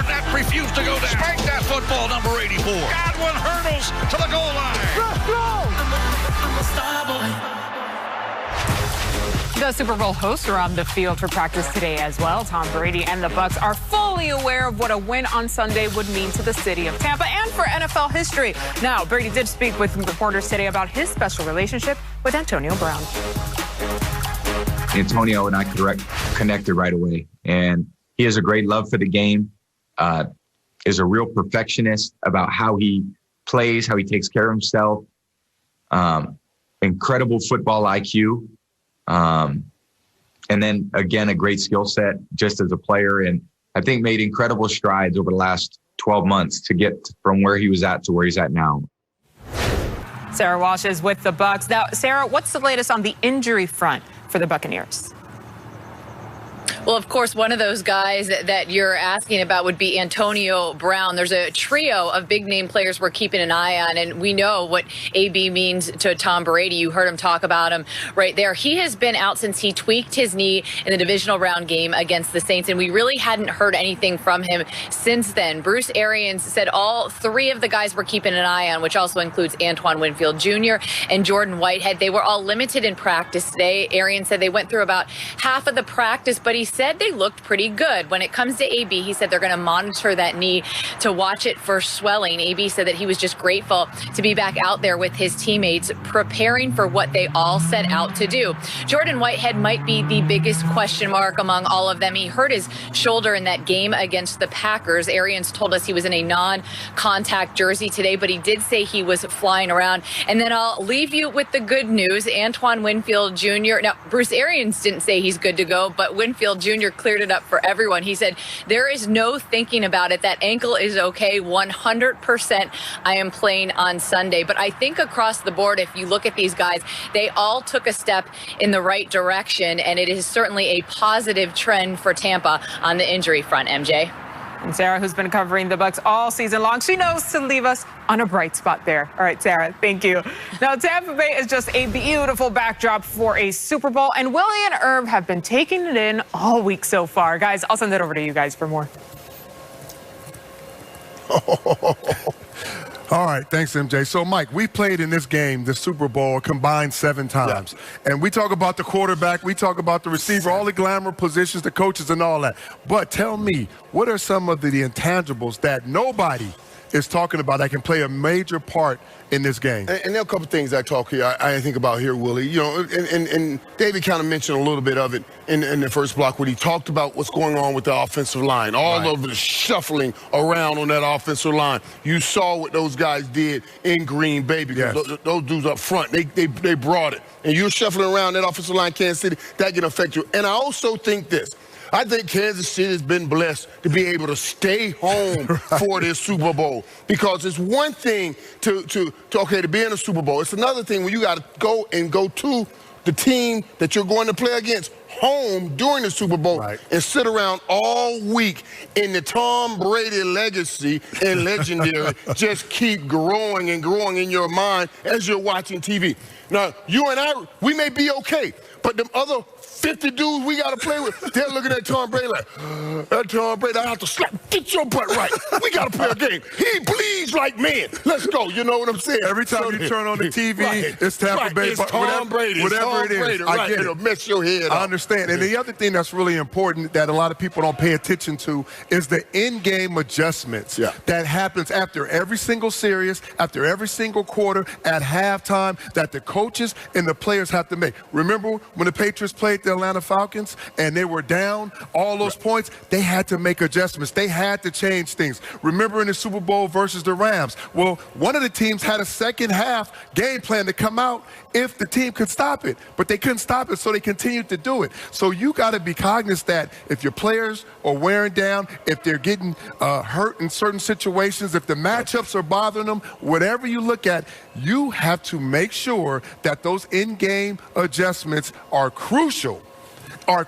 That refused to go down. Spank that football, number 84. Godwin hurdles to the goal line. Let's go! The Super Bowl hosts are on the field for practice today as well. Tom Brady and the Bucs are fully aware of what a win on Sunday would mean to the city of Tampa and for NFL history. Now, Brady did speak with reporters today about his special relationship with Antonio Brown. Antonio and I connected right away, and he has a great love for the game, is a real perfectionist about how he plays, how he takes care of himself, incredible football IQ. And then again, a great skill set just as a player. And I think made incredible strides over the last 12 months to get from where he was at to where he's at now. Sarah Walsh is with the Bucs. Now, Sarah, what's the latest on the injury front for the Buccaneers? Well, of course, one of those guys that you're asking about would be Antonio Brown. There's a trio of big-name players we're keeping an eye on, and we know what AB means to Tom Brady. You heard him talk about him right there. He has been out since he tweaked his knee in the divisional round game against the Saints, and we really hadn't heard anything from him since then. Bruce Arians said all three of the guys we're keeping an eye on, which also includes Antoine Winfield Jr. and Jordan Whitehead, they were all limited in practice today. Arians said they went through about half of the practice, but he said they looked pretty good. When it comes to AB, he said they're going to monitor that knee to watch it for swelling. AB said that he was just grateful to be back out there with his teammates, preparing for what they all set out to do. Jordan Whitehead might be the biggest question mark among all of them. He hurt his shoulder in that game against the Packers. Arians told us he was in a non-contact jersey today, but he did say he was flying around. And then I'll leave you with the good news. Antoine Winfield Jr. Now, Bruce Arians didn't say he's good to go, but Winfield Jr. cleared it up for everyone. He said, there is no thinking about it. That ankle is okay. 100% I am playing on Sunday. But I think across the board, if you look at these guys, they all took a step in the right direction, and it is certainly a positive trend for Tampa on the injury front, MJ. And Sarah, who's been covering the Bucs all season long, she knows to leave us on a bright spot there. All right, Sarah, thank you. Now, Tampa Bay is just a beautiful backdrop for a Super Bowl, and Willie and Irv have been taking it in all week so far. Guys, I'll send it over to you guys for more. All right, thanks, MJ. So, Mike, we played in this game, the Super Bowl, combined 7 times. Yeah. And we talk about the quarterback, we talk about the receiver, all the glamour positions, the coaches and all that. But tell me, what are some of the intangibles that nobody is talking about that can play a major part in this game? And there are a couple things I think about here, Willie. You know, and David kind of mentioned a little bit of it in the first block when he talked about what's going on with the offensive line, all of the shuffling around on that offensive line. You saw what those guys did in Green Bay because those dudes up front, they brought it. And you're shuffling around that offensive line, Kansas City, that can affect you. And I also think this. I think Kansas City has been blessed to be able to stay home for this Super Bowl, because it's one thing to be in a Super Bowl. It's another thing when you got to go to the team that you're going to play against home during the Super Bowl and sit around all week, and the Tom Brady legacy and legendary just keep growing and growing in your mind as you're watching TV. Now, you and I, we may be okay, but the other 50 dudes we got to play with, they're looking at Tom Brady like, that Tom Brady, I have to slap, get your butt right. We got to play a game. He bleeds like man. Let's go. You know what I'm saying? Every time you turn on the TV, it's Tampa Bay. It's Tom Brady. Whatever it is, I get it. It'll mess your head up. I understand. And the other thing that's really important that a lot of people don't pay attention to is the in-game adjustments that happens after every single series, after every single quarter, at halftime, that the coaches and the players have to make. Remember when the Patriots played the Atlanta Falcons and they were down all those points? They had to make adjustments. They had to change things. Remember in the Super Bowl versus the Rams? Well, one of the teams had a second half game plan to come out if the team could stop it, but they couldn't stop it, so they continued to do it. So you got to be cognizant that if your players are wearing down, if they're getting hurt in certain situations, if the matchups are bothering them, whatever you look at, you have to make sure that those in-game adjustments are crucial. And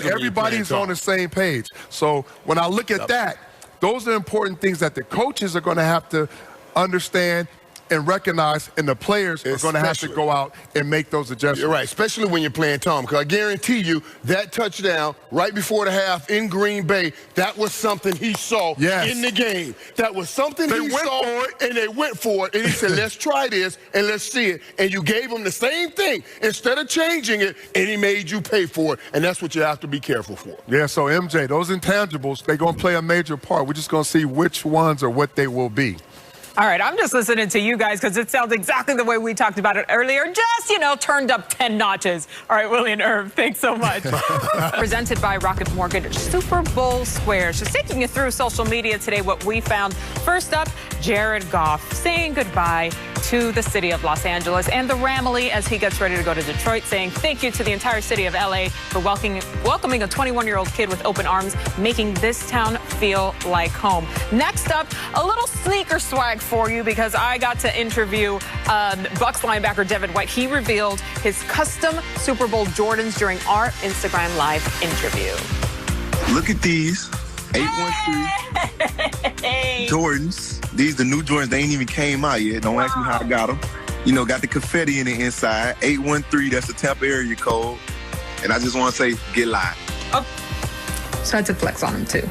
everybody's on the same page. So when I look at that, those are important things that the coaches are going to have to understand and recognize, and the players are going to have to go out and make those adjustments. You're right, especially when you're playing Tom, because I guarantee you that touchdown right before the half in Green Bay, that was something he saw in the game. That was something he saw, and they went for it, and he said, let's try this, and let's see it. And you gave him the same thing instead of changing it, and he made you pay for it, and that's what you have to be careful for. Yeah, so MJ, those intangibles, they're going to play a major part. We're just going to see which ones or what they will be. All right, I'm just listening to you guys because it sounds exactly the way we talked about it earlier. Just, you know, turned up 10 notches. All right, Willie and Irv, thanks so much. Presented by Rocket Mortgage, Super Bowl Squares. Just taking you through social media today, what we found. First up, Jared Goff saying goodbye to the city of Los Angeles and the Ramley as he gets ready to go to Detroit, saying thank you to the entire city of LA for welcoming a 21-year-old kid with open arms, making this town feel like home. Next up, a little sneaker swag for you because I got to interview Bucs linebacker Devin White. He revealed his custom Super Bowl Jordans during our Instagram Live interview. Look at these 813 Jordans. These the new Jordans. They ain't even came out yet. Don't ask me how I got them. You know, got the confetti in the inside. 813, that's the Tampa area code. And I just want to say, get live. Oh, so I had to flex on him too.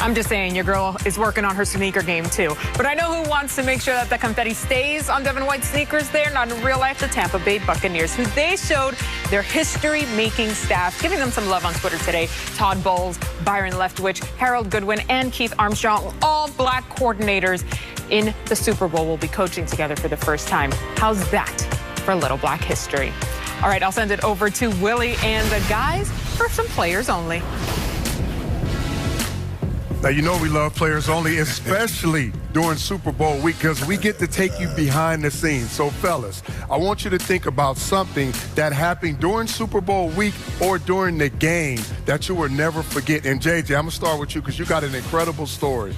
I'm just saying your girl is working on her sneaker game too. But I know who wants to make sure that the confetti stays on Devin White's sneakers there, not in real life, the Tampa Bay Buccaneers, who they showed their history-making staff, giving them some love on Twitter today. Todd Bowles, Byron Leftwich, Harold Goodwin, and Keith Armstrong, all black coordinators in the Super Bowl, will be coaching together for the first time. How's that for a little black history? All right, I'll send it over to Willie and the guys for some players only. Now, you know we love players only, especially during Super Bowl week, because we get to take you behind the scenes. So, fellas, I want you to think about something that happened during Super Bowl week or during the game that you will never forget. And, JJ, I'm going to start with you because you got an incredible story.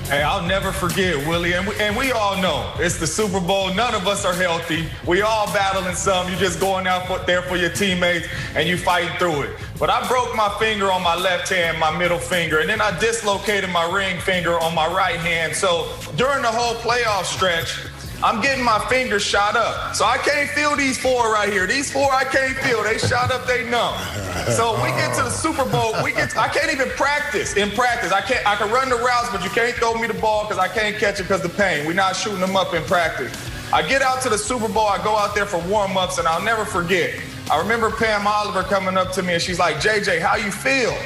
Hey, I'll never forget, Willie, and we all know it's the Super Bowl. None of us are healthy. We all battling some. You're just going out there for your teammates, and you fighting through it. But I broke my finger on my left hand, my middle finger, and then I dislocated my ring finger on my right hand. So during the whole playoff stretch, I'm getting my fingers shot up. So I can't feel these four right here. These four I can't feel. They shot up, they numb. So we get to the Super Bowl. I can't even practice. In practice, I can run the routes, but you can't throw me the ball because I can't catch it because of the pain. We're not shooting them up in practice. I get out to the Super Bowl. I go out there for warm-ups, and I'll never forget. I remember Pam Oliver coming up to me, and she's like, JJ, how you feel?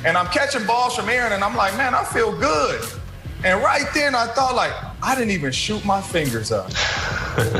And I'm catching balls from Aaron, and I'm like, man, I feel good. And right then I thought, like, I didn't even shoot my fingers up.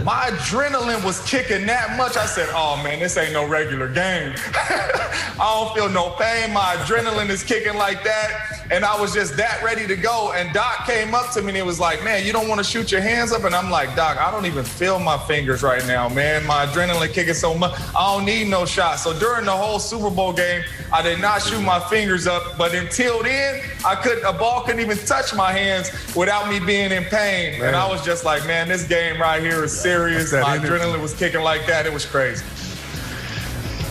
My adrenaline was kicking that much. I said, oh, man, this ain't no regular game. I don't feel no pain. My adrenaline is kicking like that. And I was just that ready to go. And Doc came up to me and he was like, man, you don't want to shoot your hands up? And I'm like, Doc, I don't even feel my fingers right now, man. My adrenaline kicking so much. I don't need no shot. So during the whole Super Bowl game, I did not shoot my fingers up. But until then, a ball couldn't even touch my hands without me being in pain. Man. And I was just like, man, this game right here is serious. My adrenaline was kicking like that. It was crazy.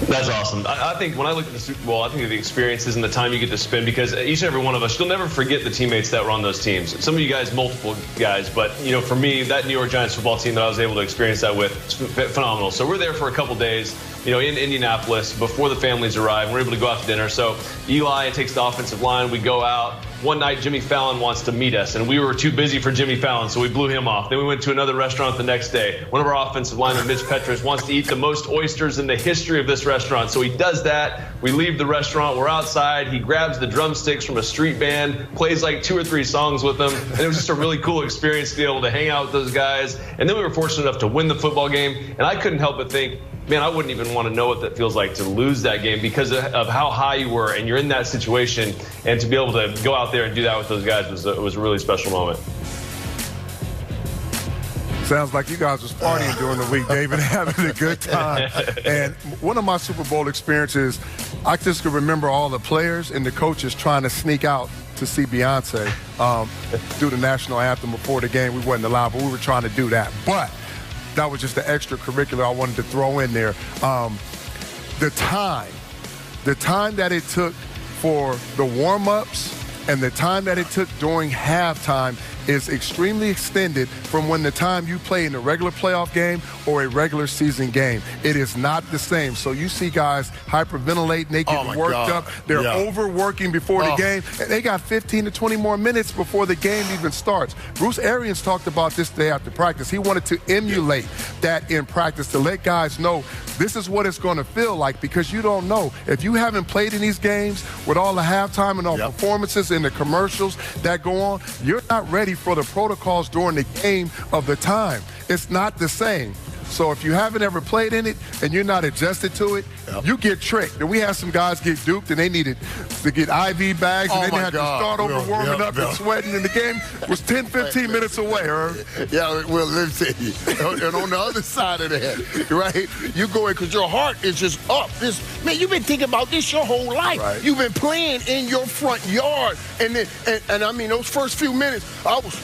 That's awesome. I think when I look at the Super Bowl, I think of the experiences and the time you get to spend, because each and every one of us, you'll never forget the teammates that were on those teams. Some of you guys, multiple guys, but, you know, for me, that New York Giants football team that I was able to experience that with, it's phenomenal. So we're there for a couple days, you know, in Indianapolis before the families arrive. We're able to go out to dinner. So Eli takes the offensive line. We go out. One night, Jimmy Fallon wants to meet us, and we were too busy for Jimmy Fallon, so we blew him off. Then we went to another restaurant the next day. One of our offensive linemen, Mitch Petrus, wants to eat the most oysters in the history of this restaurant, so he does that. We leave the restaurant. We're outside. He grabs the drumsticks from a street band, plays like 2 or 3 songs with them, and it was just a really cool experience to be able to hang out with those guys. And then we were fortunate enough to win the football game, and I couldn't help but think, man, I wouldn't even want to know what that feels like to lose that game because of how high you were, and you're in that situation, and to be able to go out there and do that with those guys was a really special moment. Sounds like you guys was partying during the week, David, having a good time. And one of my Super Bowl experiences, I just could remember all the players and the coaches trying to sneak out to see Beyonce do the national anthem before the game. We wasn't allowed, but we were trying to do that. But that was just the extracurricular I wanted to throw in there. The time that it took for the warm-ups And the time that it took during halftime is extremely extended from when the time you play in a regular playoff game or a regular season game. It is not the same. So you see guys hyperventilating, they get worked up, they're overworking before the game, and they got 15 to 20 more minutes before the game even starts. Bruce Arians talked about this day after practice. He wanted to emulate that in practice to let guys know this is what it's going to feel like, because you don't know. If you haven't played in these games with all the halftime and all performances and the commercials that go on, you're not ready for the protocols during the game of the time. It's not the same. So if you haven't ever played in it and you're not adjusted to it, you get tricked. And we had some guys get duped and they needed to get IV bags and then they had to start over warming up and sweating, and the game was 10, 15 minutes away, Irv. Yeah, well, let's tell you. And on the other side of that, right, you go in because your heart is just up. Man, you've been thinking about this your whole life. Right. You've been playing in your front yard. And I mean, those first few minutes, I was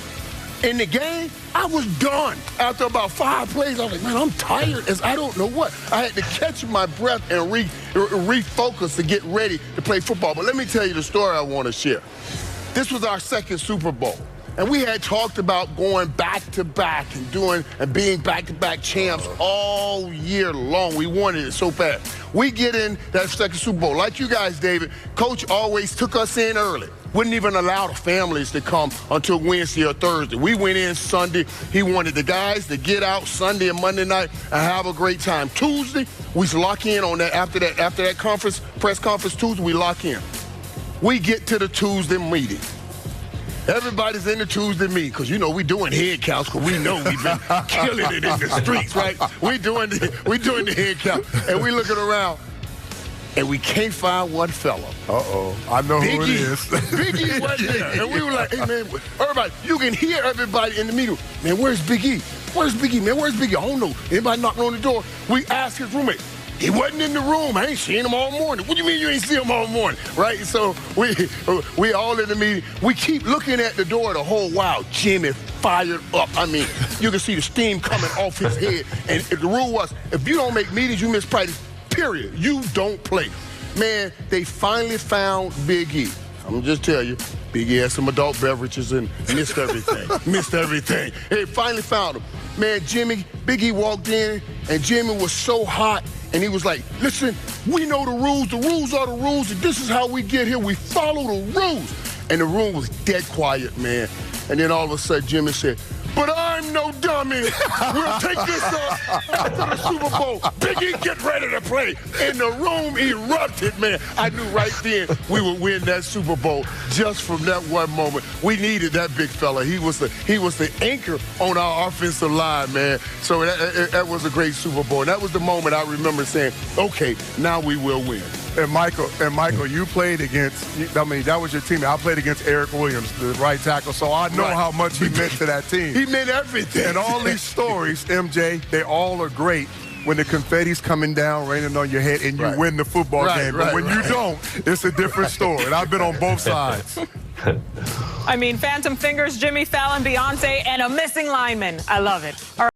in the game, I was done. After about 5 plays, I was like, man, I'm tired as I don't know what. I had to catch my breath and refocus to get ready to play football. But let me tell you the story I want to share. This was our second Super Bowl. And we had talked about going back-to-back and being back-to-back champs all year long. We wanted it so bad. We get in that second Super Bowl. Like you guys, David, Coach always took us in early. Wouldn't even allow the families to come until Wednesday or Thursday. We went in Sunday. He wanted the guys to get out Sunday and Monday night and have a great time. Tuesday, we lock in on that. After that press conference Tuesday, we lock in. We get to the Tuesday meeting. Everybody's in the Tuesday meeting because, you know, we doing head counts because we know we've been killing it in the streets, right? We doing the head count. And we looking around. And we can't find one fella. I know Biggie, who it is. Biggie wasn't there. And we were like, hey, man, everybody, you can hear everybody in the meeting. Man, where's Big E? Where's Big E, man? Where's Big E? I don't know. Anybody knocking on the door? We asked his roommate. He wasn't in the room. I ain't seen him all morning. What do you mean you ain't seen him all morning? Right? So we all in the meeting. We keep looking at the door the whole while. Jimmy fired up. I mean, you can see the steam coming off his head. And the rule was, if you don't make meetings, you miss practice. Period. You don't play. Man, they finally found Big E. I'm going to just tell you, Big E had some adult beverages and missed everything. Missed everything. They finally found him. Man, Big E walked in, and Jimmy was so hot, and he was like, listen, we know the rules. The rules are the rules, and this is how we get here. We follow the rules. And the room was dead quiet, man. And then all of a sudden, Jimmy said, but I'm no dummy. We'll take this up after the Super Bowl. Big E, get ready to play. And the room erupted, man. I knew right then we would win that Super Bowl just from that one moment. We needed that big fella. He was the anchor on our offensive line, man. So that was a great Super Bowl. And that was the moment I remember saying, okay, now we will win. And Michael, you played against, I mean, that was your team. I played against Eric Williams, the right tackle, so I know how much he meant to that team. He meant everything. And all these stories, MJ, they all are great when the confetti's coming down, raining on your head, and you win the football game. But when you don't, it's a different story. And I've been on both sides. I mean, phantom fingers, Jimmy Fallon, Beyonce, and a missing lineman. I love it. All right.